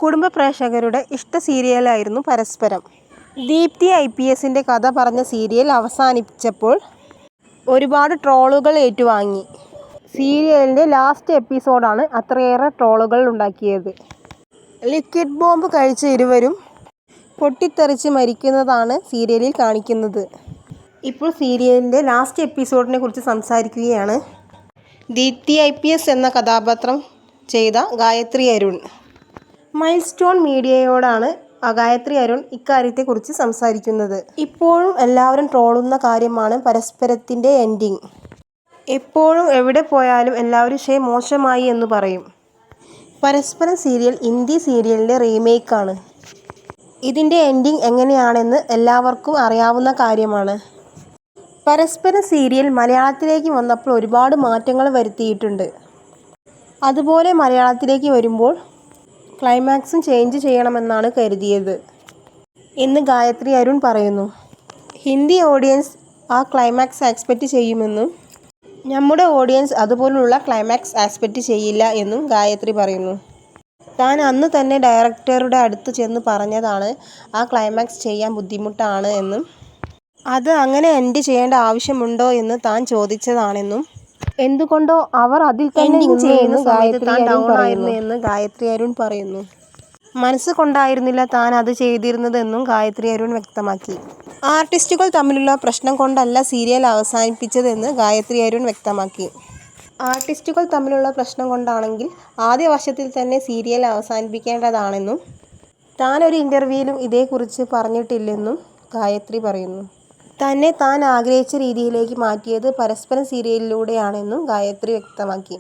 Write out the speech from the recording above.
കുടുംബ പ്രേക്ഷകരുടെ ഇഷ്ട സീരിയലായിരുന്നു പരസ്പരം. ദീപ്തി IPSന്റെ കഥ പറഞ്ഞ സീരിയൽ അവസാനിച്ചപ്പോൾ ഒരുപാട് ട്രോളുകൾ ഏറ്റുവാങ്ങി. സീരിയലിൻ്റെ ലാസ്റ്റ് എപ്പിസോഡാണ് അത്രയേറെ ട്രോളുകൾ ഉണ്ടാക്കിയത്. ലിക്വിഡ് ബോംബ് കഴിച്ച ഇരുവരും പൊട്ടിത്തെറിച്ച് മരിക്കുന്നതാണ് സീരിയലിൽ കാണിക്കുന്നത്. ഇപ്പോൾ സീരിയലിൻ്റെ ലാസ്റ്റ് എപ്പിസോഡിനെ കുറിച്ച് സംസാരിക്കുകയാണ് ദീപ്തി IPS എന്ന കഥാപാത്രം ചെയ്ത ഗായത്രി അരുൺ. മൈൽ സ്റ്റോൺ മീഡിയയോടാണ് ഗായത്രി അരുൺ ഇക്കാര്യത്തെക്കുറിച്ച് സംസാരിക്കുന്നത്. ഇപ്പോഴും എല്ലാവരും ട്രോളുന്ന കാര്യമാണ് പരസ്പരത്തിൻ്റെ എൻഡിങ്. എപ്പോഴും എവിടെ പോയാലും എല്ലാവരും മോശമായി എന്ന് പറയും. പരസ്പരം സീരിയൽ ഹിന്ദി സീരിയലിൻ്റെ റീമേക്കാണ്. ഇതിൻ്റെ എൻഡിങ് എങ്ങനെയാണെന്ന് എല്ലാവർക്കും അറിയാവുന്ന കാര്യമാണ്. പരസ്പരം സീരിയൽ മലയാളത്തിലേക്ക് വന്നപ്പോൾ ഒരുപാട് മാറ്റങ്ങൾ വരുത്തിയിട്ടുണ്ട്. അതുപോലെ മലയാളത്തിലേക്ക് വരുമ്പോൾ ക്ലൈമാക്സും ചേഞ്ച് ചെയ്യണമെന്നാണ് കരുതിയത് എന്ന് ഗായത്രി അരുൺ പറയുന്നു. ഹിന്ദി ഓഡിയൻസ് ആ ക്ലൈമാക്സ് എക്സ്പെക്റ്റ് ചെയ്യുമെന്നും നമ്മുടെ ഓഡിയൻസ് അതുപോലുള്ള ക്ലൈമാക്സ് എക്സ്പെക്റ്റ് ചെയ്യില്ല എന്നും ഗായത്രി പറയുന്നു. താൻ അന്ന് തന്നെ ഡയറക്ടറുടെ അടുത്ത് ചെന്ന് പറഞ്ഞതാണ് ആ ക്ലൈമാക്സ് ചെയ്യാൻ ബുദ്ധിമുട്ടാണ് എന്നും അത് അങ്ങനെ എൻഡ് ചെയ്യേണ്ട ആവശ്യമുണ്ടോ എന്ന് താൻ ചോദിച്ചതാണെന്നും എന്തുകൊണ്ടോ അവർ അതിൽ തന്നെ ചെയ്യുന്ന സമയത്ത് താൻ ഡൗൺ ആയിരുന്നു എന്ന് ഗായത്രി അരുൺ പറയുന്നു. മനസ്സ് കൊണ്ടായിരുന്നില്ല താൻ അത് ചെയ്തിരുന്നതെന്നും ഗായത്രി അരുൺ വ്യക്തമാക്കി. ആർട്ടിസ്റ്റുകൾ തമ്മിലുള്ള പ്രശ്നം കൊണ്ടല്ല സീരിയൽ അവസാനിപ്പിച്ചതെന്ന് ഗായത്രി അരുൺ വ്യക്തമാക്കി. ആർട്ടിസ്റ്റുകൾ തമ്മിലുള്ള പ്രശ്നം കൊണ്ടാണെങ്കിൽ ആദ്യ വർഷത്തിൽ തന്നെ സീരിയൽ അവസാനിപ്പിക്കേണ്ടതാണെന്നും താൻ ഒരു ഇൻ്റർവ്യൂവിലും ഇതേക്കുറിച്ച് പറഞ്ഞിട്ടില്ലെന്നും ഗായത്രി പറയുന്നു. തന്നെ താൻ ആഗ്രഹിച്ച രീതിയിലേക്ക് മാറ്റിയത് പരസ്പരം സീരിയലിലൂടെയാണെന്നും ഗായത്രി വ്യക്തമാക്കി.